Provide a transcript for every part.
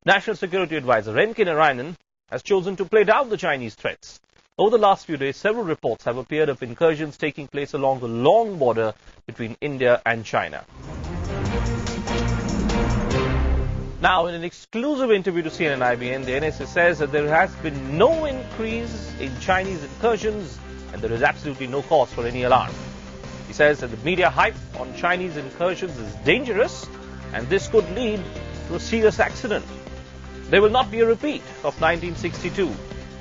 National Security Advisor Narayanan has chosen to play down the Chinese threats. Over the last few days, several reports have appeared of incursions taking place along the long border between India and China. Now, in an exclusive interview to CNN-IBN, the NSA says that there has been no increase in Chinese incursions and there is absolutely no cause for any alarm. He says that the media hype on Chinese incursions is dangerous and this could lead to a serious accident. There will not be a repeat of 1962.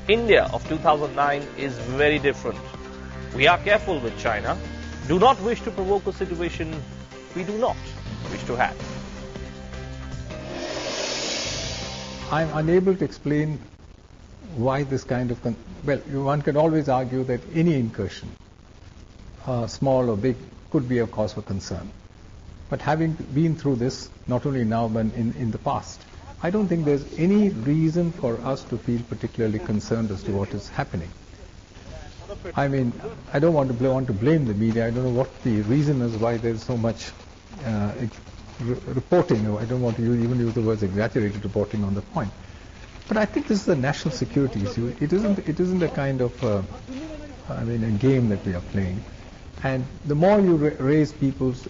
India of 2009 is very different. We are careful with China, do not wish to provoke a situation we do not wish to have. I'm unable to explain why this kind of... one can always argue that any incursion, small or big, could be a cause for concern. But having been through this, not only now but in the past, I don't think there's any reason for us to feel particularly concerned as to what is happening. I mean, I don't want to blame the media. I don't know what the reason is why there's so much reporting. I don't want to even use the words exaggerated reporting on the point. But I think this is a national security issue. It isn't a kind of a game that we are playing. And the more you raise people's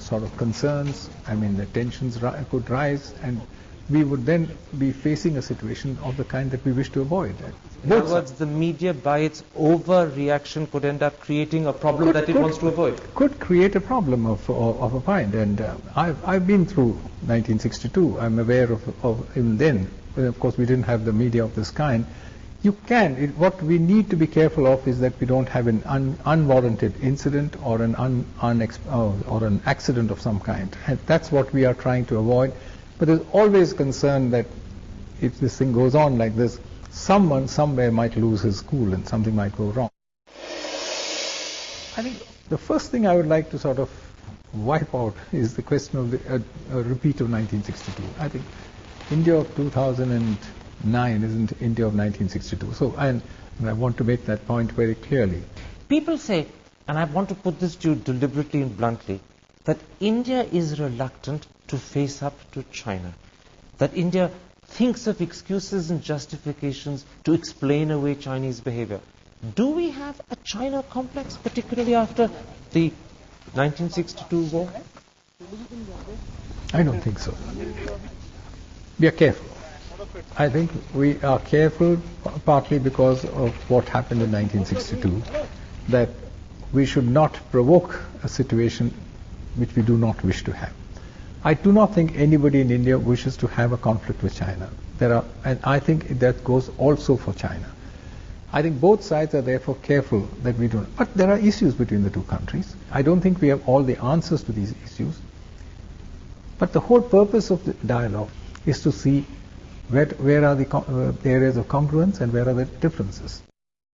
sort of concerns, the tensions could rise, and we would then be facing a situation of the kind that we wish to avoid. In other words, the media, by its overreaction, could end up creating a problem that it wants to avoid. Could create a problem of a kind. And I've been through 1962. I'm aware of even then. Of course, we didn't have the media of this kind. What we need to be careful of is that we don't have an unwarranted incident or an accident of some kind. And that's what we are trying to avoid. But there's always concern that if this thing goes on like this, someone somewhere might lose his cool and something might go wrong. I think the first thing I would like to sort of wipe out is the question of a repeat of 1962. I think India of 2009 isn't India of 1962. So, and I want to make that point very clearly. People say, and I want to put this to you deliberately and bluntly, that India is reluctant to face up to China. That India thinks of excuses and justifications to explain away Chinese behavior. Do we have a China complex, particularly after the 1962 war? I don't think so. We are careful. I think we are careful partly because of what happened in 1962, that we should not provoke a situation which we do not wish to have. I do not think anybody in India wishes to have a conflict with China. And I think that goes also for China. I think both sides are therefore careful that we don't. But there are issues between the two countries. I don't think we have all the answers to these issues. But the whole purpose of the dialogue is to see where are the areas of congruence and where are the differences.